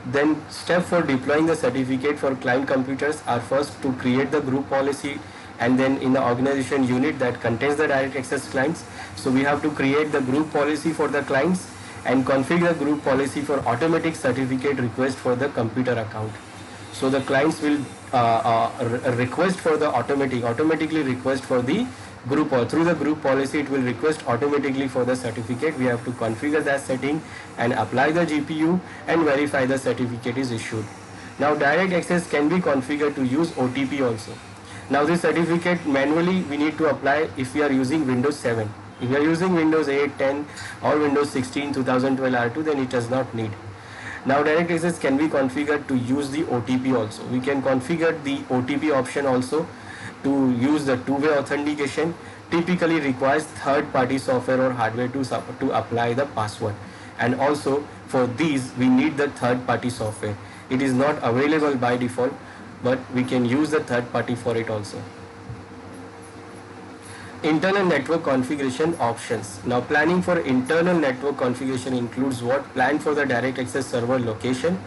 Then step for deploying the certificate for client computers are first to create the group policy, and then in the organization unit that contains the direct access clients. So we have to create the group policy for the clients and configure the group policy for automatic certificate request for the computer account. So the clients will request for the automatically request for the group, or through the group policy it will request automatically for the certificate. We have to configure that setting and apply the GPU and verify the certificate is issued. Now direct access can be configured to use OTP also. Now this certificate manually we need to apply if we are using Windows 7. If you are using Windows 8, 10 or Windows 16 2012 R2, then it does not need. Now direct access can be configured to use the OTP also. We can configure the OTP option also to use the two-way authentication. Typically requires third-party software or hardware to apply the password, and also for these we need the third-party software. It is not available by default, but we can use the third party for it also. Internal network configuration options. Now planning for internal network configuration includes what? Plan for the direct access server location,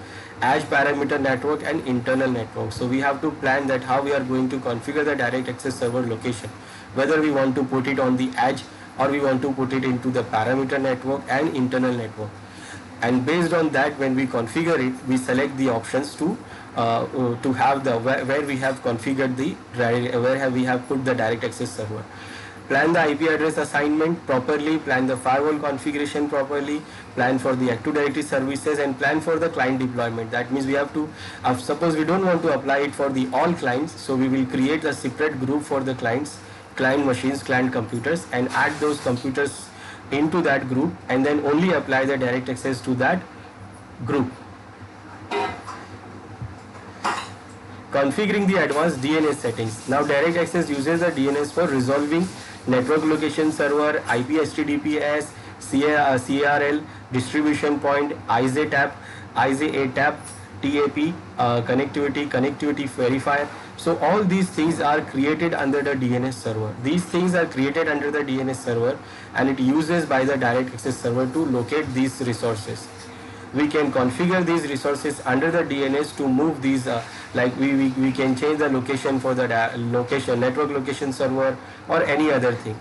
edge parameter network and internal network. So we have to plan that how we are going to configure the direct access server location, whether we want to put it on the edge or we want to put it into the parameter network and internal network. And based on that, when we configure it, we select the options to have the where we have configured the we have put the direct access server. Plan the IP address assignment properly, plan the firewall configuration properly, plan for the Active Directory services, and plan for the client deployment. That means we have to, suppose we don't want to apply it for the all clients, so we will create a separate group for the clients, client machines, client computers, and add those computers into that group, and then only apply the direct access to that group. Configuring the advanced DNS settings. Now direct access uses the DNS for resolving network location server, IP HTTPS, CARL, distribution point, IZTAP, IZATAP, TAP, connectivity verifier. So all these things are created under the DNS server. These things are created under the DNS server, and it uses by the direct access server to locate these resources. We can configure these resources under the DNS to move these, like we can change the location for the network location server or any other thing.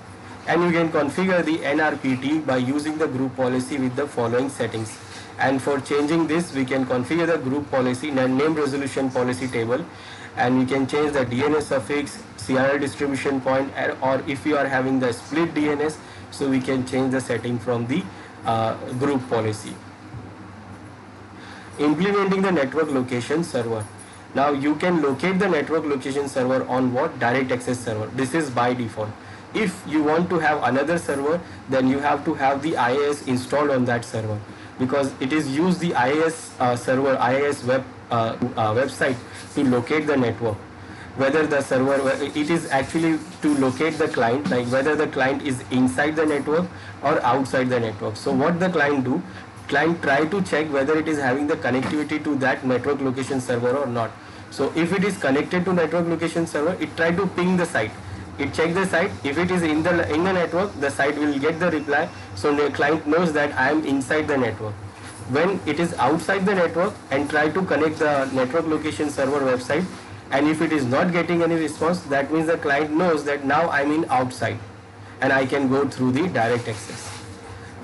And you can configure the NRPT by using the group policy with the following settings. And for changing this, we can configure the group policy and name resolution policy table, and we can change the DNS suffix, CRL distribution point, or if you are having the split DNS, so we can change the setting from the group policy. Implementing the network location server. Now you can locate the network location server on what? Direct access server. This is by default. If you want to have another server, then you have to have the IIS installed on that server, because it is used the IIS server, IIS website to locate the network. Whether the server, it is actually to locate the client, like whether the client is inside the network or outside the network. So what the client do? Client try to check whether it is having the connectivity to that network location server or not. So if it is connected to network location server, it try to ping the site. It check the site. If it is in the network, the site will get the reply. So the client knows that I am inside the network. When it is outside the network and try to connect the network location server website, and if it is not getting any response, that means the client knows that now I am in outside and I can go through the direct access.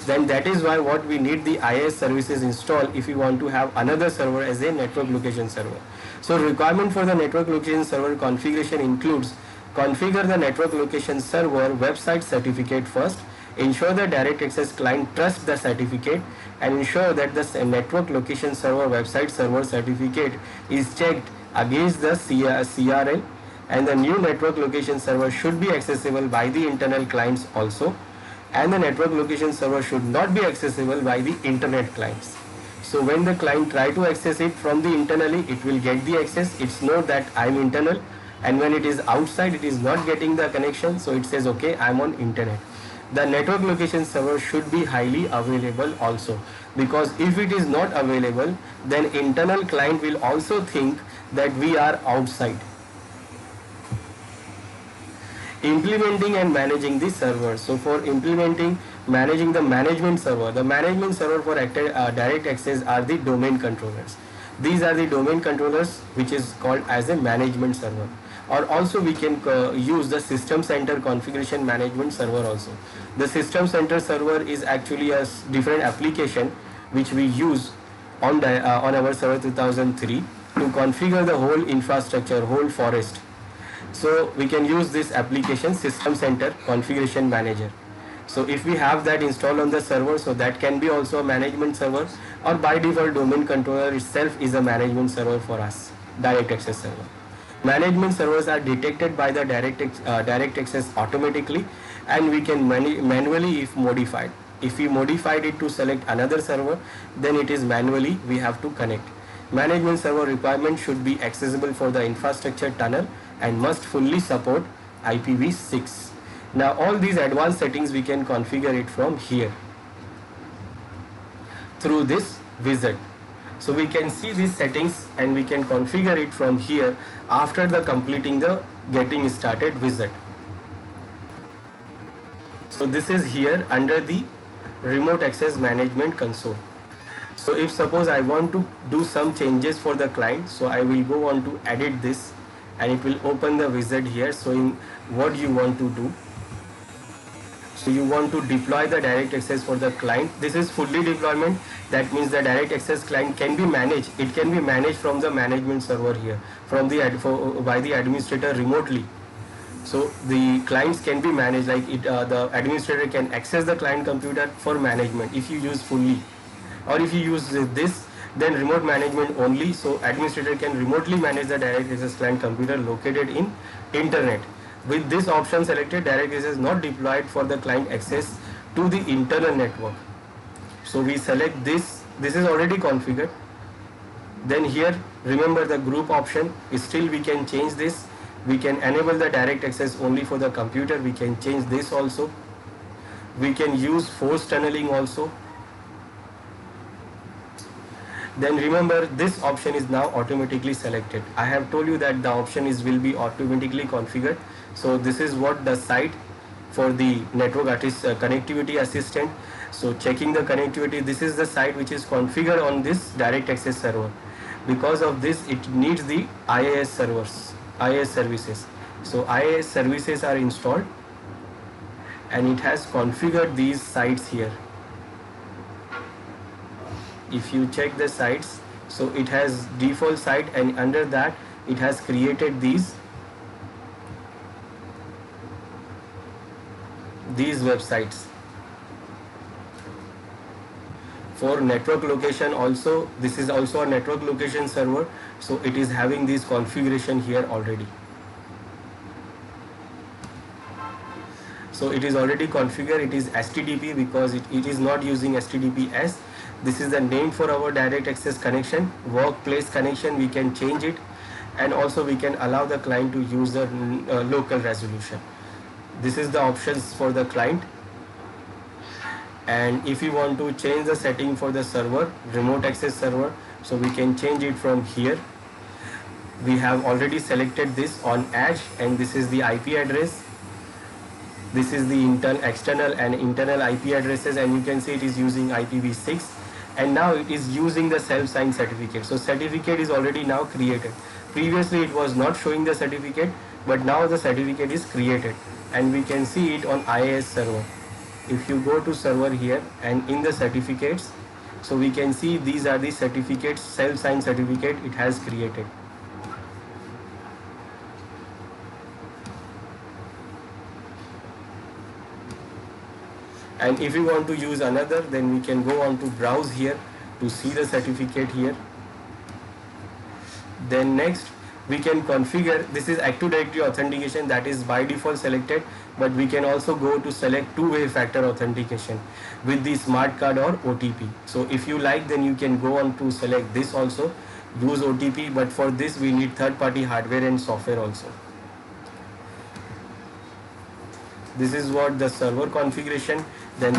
Then that is why what we need the IIS services installed if we want to have another server as a network location server. So requirement for the network location server configuration includes: configure the network location server website certificate first, ensure the direct access client trusts the certificate, and ensure that the network location server website server certificate is checked against the CRL, and the new network location server should be accessible by the internal clients also. and the network location server should not be accessible by the internet clients. So when the client try to access it from the internally, it will get the access. It's know that I'm internal, and when it is outside, it is not getting the connection. So it says, okay, I'm on internet. The network location server should be highly available also, because if it is not available, then internal client will also think that we are outside. Implementing and managing the server. So for implementing, managing the management server for direct access are the domain controllers. These are the domain controllers, which is called as a management server. Or also we can use the system center configuration management server also. The system center server is actually a different application which we use on our server 2003 to configure the whole infrastructure, whole forest. So we can use this application, System Center Configuration Manager. So if we have that installed on the server, so that can be also a management server, or by default domain controller itself is a management server for us, direct access server. Management servers are detected by the direct access automatically, and we can manually if modified. If we modified it to select another server, then it is manually we have to connect. Management server requirement should be accessible for the infrastructure tunnel and must fully support IPv6. Now all these advanced settings we can configure it from here through this wizard. So we can see these settings and we can configure it from here after the completing the getting started wizard. So this is here under the remote access management console. So if suppose I want to do some changes for the client, so I will go on to edit this, and it will open the wizard here showing what you want to do. So you want to deploy the direct access for the client. This is fully deployment. That means the direct access client can be managed. It can be managed from the management server here, from the by the administrator remotely. So the clients can be managed like it. The administrator can access the client computer for management if you use fully, or if you use this, then remote management only. So administrator can remotely manage the direct access client computer located in internet. With this option selected, direct access is not deployed for the client access to the internal network. So we select this. This is already configured. Then here, remember the group option is still we can change this. We can enable the direct access only for the computer. We can change this also. We can use force tunneling also. Then remember this option is now automatically selected. I have told you that the option will be automatically configured. So this is what the site for the network artist connectivity assistant. So checking the connectivity, this is the site which is configured on this direct access server. Because of this, it needs the IaaS servers, IaaS services. So IaaS services are installed, and it has configured these sites here. If you check the sites, so it has default site, and under that it has created these websites. For network location also, this is also a network location server, so it is having this configuration here already. So it is already configured. It is HTTP because it is not using HTTPS. This is the name for our direct access connection. Workplace connection, we can change it, and also we can allow the client to use the local resolution. This is the options for the client. And if you want to change the setting for the server, remote access server, so we can change it from here. We have already selected this on Edge, and this is the IP address. This is the external and internal IP addresses, and you can see it is using IPv6, and now it is using the self-signed certificate. So certificate is already now created. Previously it was not showing the certificate, but now the certificate is created, and we can see it on IaaS server. If you go to server here and in the certificates, so we can see these are the certificates, self-signed certificate it has created. And if you want to use another, then we can go on to browse here to see the certificate here. Then next we can configure, this is Active Directory authentication, that is by default selected, but we can also go to select two-way factor authentication with the smart card or OTP. So if you like, then you can go on to select this also, use OTP, but for this we need third-party hardware and software also. This is what the server configuration. Then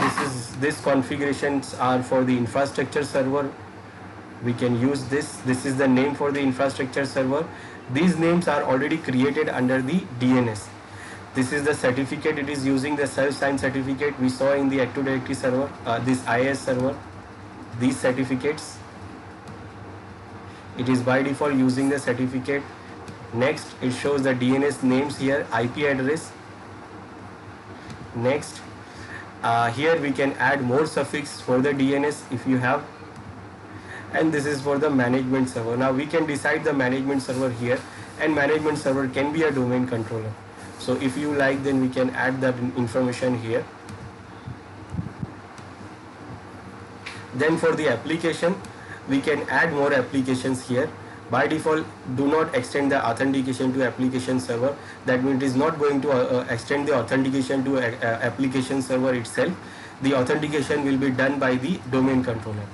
this configurations are for the infrastructure server. We can use this. This is the name for the infrastructure server. These names are already created under the DNS. This is the certificate. It is using the self-signed certificate we saw in the Active Directory server, this IIS server. These certificates, it is by default using the certificate. Next, it shows the DNS names here, IP address. Next, here we can add more suffix for the DNS if you have, and this is for the management server. Now we can decide the management server here, and management server can be a domain controller. So if you like, then we can add that information here. Then for the application, we can add more applications here. By default, do not extend the authentication to application server. That means it is not going to extend the authentication to application server itself. The authentication will be done by the domain controller.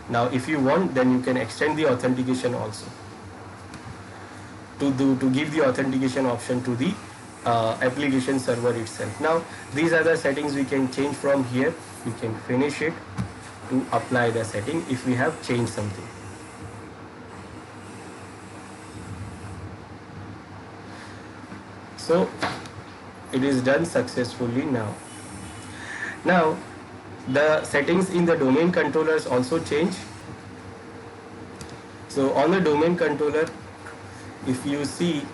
Now if you want, then you can extend the authentication also to give the authentication option to the application server itself. Now these are the settings we can change from here. We can finish it to apply the setting if we have changed something. So it is done successfully now. Now the settings in the domain controllers also change. So on the domain controller, if you see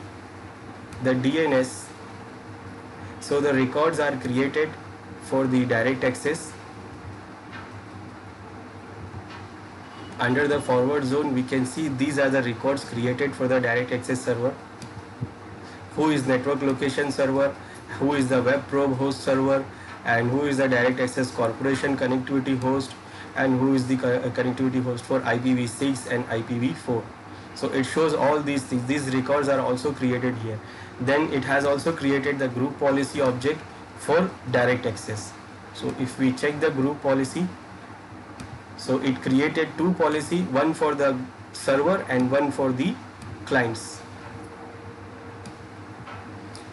the DNS, so the records are created for the direct access. Under the forward zone, we can see these are the records created for the direct access server. Who is network location server, who is the web probe host server, and who is the direct access corporation connectivity host, and who is the connectivity host for IPv6 and IPv4. So it shows all these things. These records are also created here. Then it has also created the group policy object for direct access. So if we check the group policy, so it created two policy, one for the server and one for the clients.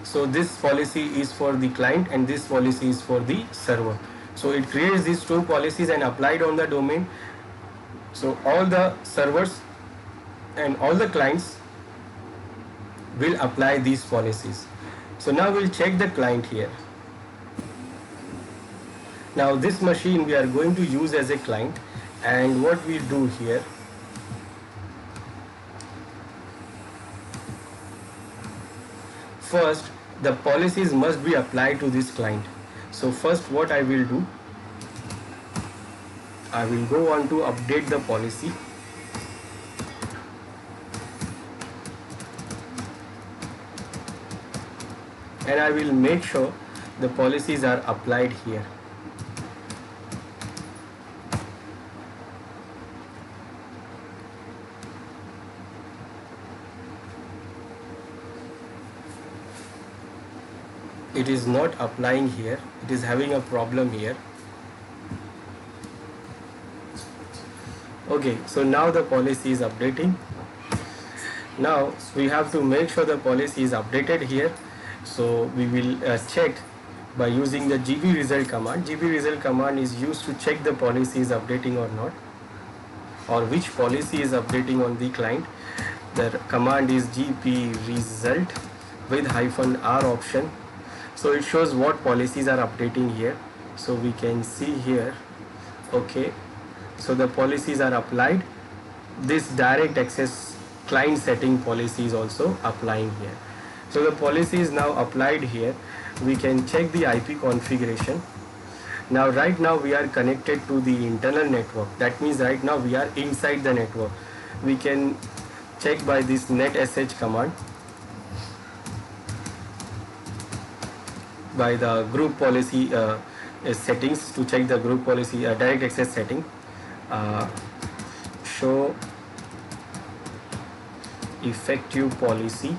So this policy is for the client and this policy is for the server. So it creates these two policies and applied on the domain. So all the servers and all the clients will apply these policies. So now we'll check the client here. Now this machine we are going to use as a client, and what we do here, first the policies must be applied to this client. So first what I will do, I will go on to update the policy. And I will make sure the policies are applied here. It is not applying here. It is having a problem here. Okay, so now the policy is updating. Now we have to make sure the policy is updated here. So we will check by using the gbresult command. Gbresult command is used to check the policy is updating or not, or which policy is updating on the client. The command is gbresult with -r option. So it shows what policies are updating here. So we can see here, okay, so the policies are applied. This direct access client setting policy is also applying here. So the policy is now applied here. We can check the IP configuration. Now right now we are connected to the internal network. That means right now we are inside the network. We can check by this netsh command, by the group policy settings, to check the group policy direct access setting. Show effective policy.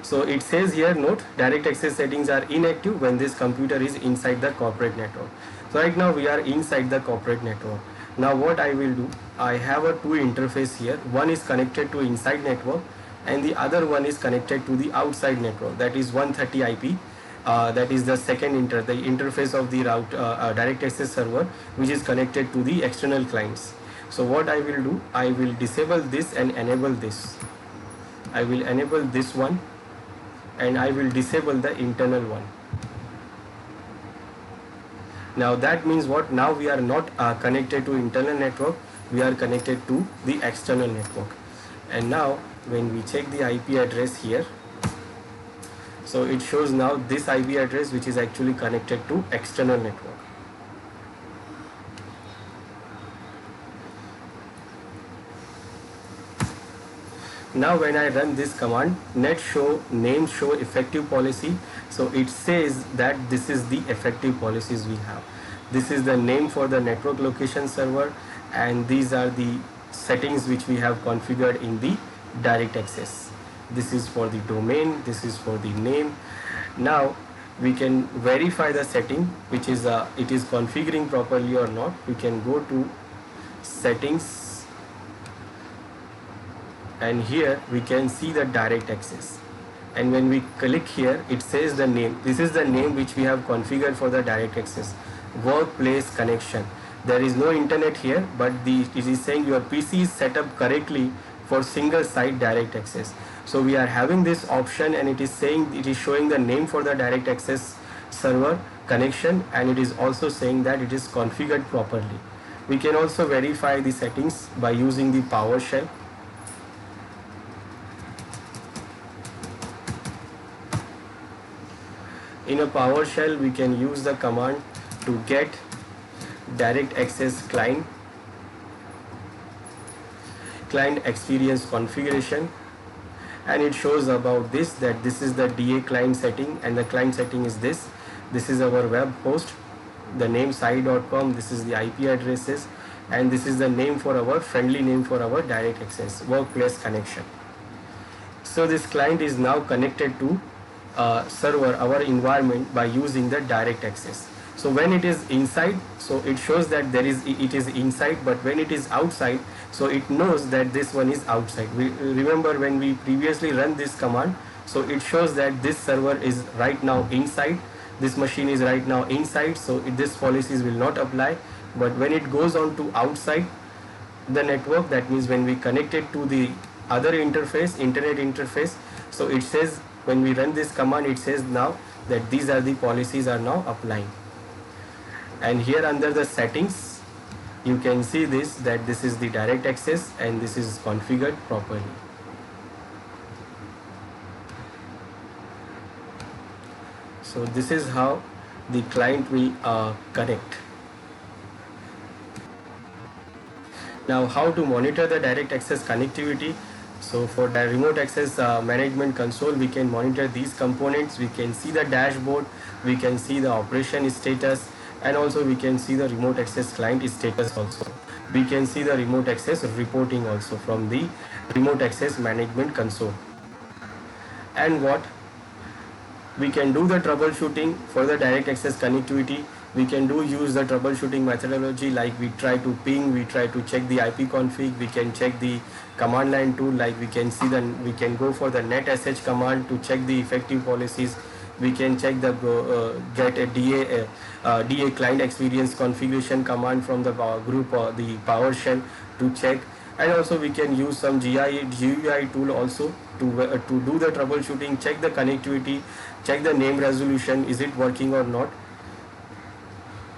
So it says here, note, direct access settings are inactive when this computer is inside the corporate network. So right now we are inside the corporate network. Now what I will do, I have a two interface here. One is connected to inside network and the other one is connected to the outside network, that is 130 IP. That is the second the interface of the route direct access server, which is connected to the external clients. So what I will do, I will disable this and enable this. I will enable this one and I will disable the internal one. Now that means what? Now we are not connected to internal network, we are connected to the external network. And now when we check the IP address here, so it shows now this IP address which is actually connected to external network. Now when I run this command, net show name show effective policy, so it says that this is the effective policies we have. This is the name for the network location server and these are the settings which we have configured in the direct access. This is for the domain, this is for the name. Now we can verify the setting, which is it is configuring properly or not. We can go to settings and here we can see the direct access, and when we click here it says the name. This is the name which we have configured for the direct access, workplace connection. There is no internet here, but it is saying your PC is set up correctly for single site direct access. So we are having this option and it is saying, it is showing the name for the direct access server connection and it is also saying that it is configured properly. We can also verify the settings by using the PowerShell. In a PowerShell, we can use the command to get direct access client experience configuration, and it shows about this, that this is the DA client setting and the client setting is this. This is our web host, the name sai.com, this is the IP addresses, and this is the name for our friendly name for our direct access workplace connection. So this client is now connected to server, our environment, by using the direct access. So when it is inside, so it shows that it is inside, but when it is outside, so it knows that this one is outside. We remember when we previously run this command, so it shows that this server is right now inside, this machine is right now inside, so this policies will not apply. But when it goes on to outside the network, that means when we connect it to the other interface, internet interface, so it says, when we run this command, it says now that these are the policies are now applying. And here under the settings, you can see this, that this is the direct access and this is configured properly. So this is how the client will connect. Now how to monitor the direct access connectivity? So for the remote access management console, we can monitor these components. We can see the dashboard, we can see the operation status, and also we can see the remote access client status also. We can see the remote access reporting also from the remote access management console. And what? We can do the troubleshooting for the direct access connectivity. We can use the troubleshooting methodology, like we try to ping, we try to check the IP config, we can check the command line tool, like we can go for the netsh command to check the effective policies. We can check the get a DA client experience configuration command from the group or the PowerShell to check, and also we can use some GUI tool also to do the troubleshooting, check the connectivity, check the name resolution, is it working or not.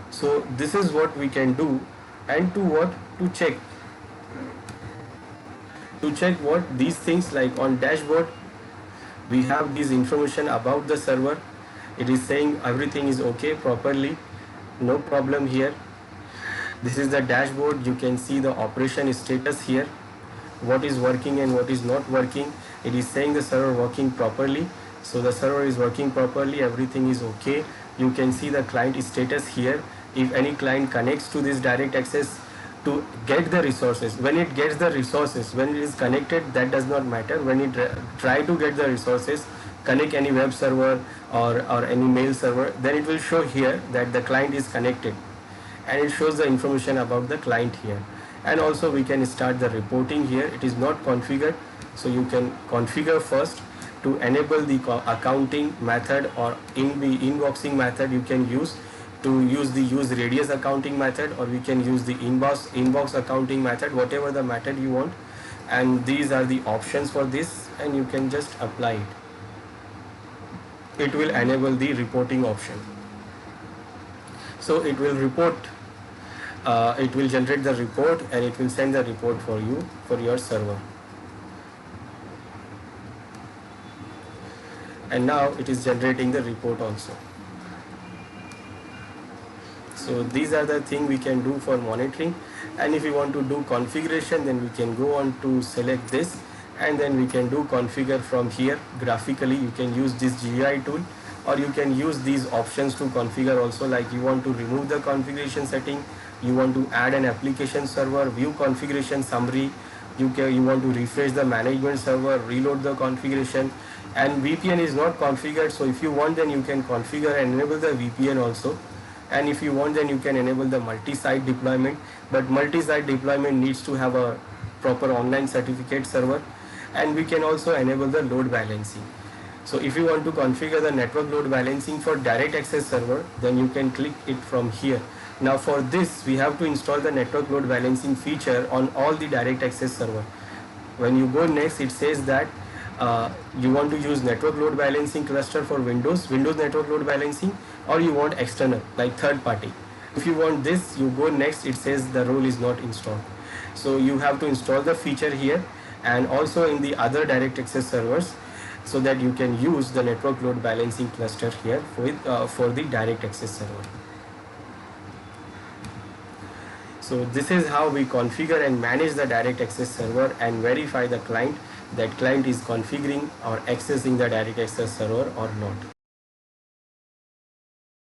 So this is what we can do. And to check what these things, like on dashboard we have this information about the server. It is saying everything is okay properly, no problem here. This is the dashboard. You can see the operation status here, what is working and what is not working. It is saying the server working properly, so the server is working properly, everything is okay. You can see the client status here. If any client connects to this direct access to get the resources. When it gets the resources, when it is connected, that does not matter. When it try to get the resources, connect any web server or any mail server, then it will show here that the client is connected, and it shows the information about the client here. And also we can start the reporting here. It is not configured, so you can configure first to enable the accounting method, or in the inboxing method you can use the use radius accounting method, or we can use the inbox accounting method, whatever the method you want. And these are the options for this, and you can just apply it. It will enable the reporting option. So it will report, it will generate the report, and it will send the report for you for your server. And now it is generating the report also. So these are the things we can do for monitoring. And if you want to do configuration, then we can go on to select this, and then we can do configure from here. Graphically you can use this GUI tool, or you can use these options to configure also. Like you want to remove the configuration setting, you want to add an application server, view configuration summary, you want to refresh the management server, reload the configuration. And VPN is not configured, so if you want, then you can configure and enable the VPN also. And if you want, then you can enable the multi-site deployment, but multi-site deployment needs to have a proper online certificate server. And we can also enable the load balancing. So if you want to configure the network load balancing for direct access server, then you can click it from here. Now for this, we have to install the network load balancing feature on all the direct access server. When you go next, it says that you want to use network load balancing cluster for Windows network load balancing, or you want external like third party. If you want this, you go next, it says the role is not installed. So you have to install the feature here, and also in the other direct access servers, so that you can use the network load balancing cluster here for the direct access server. So this is how we configure and manage the direct access server and verify the client, that client is configuring or accessing the direct access server or not.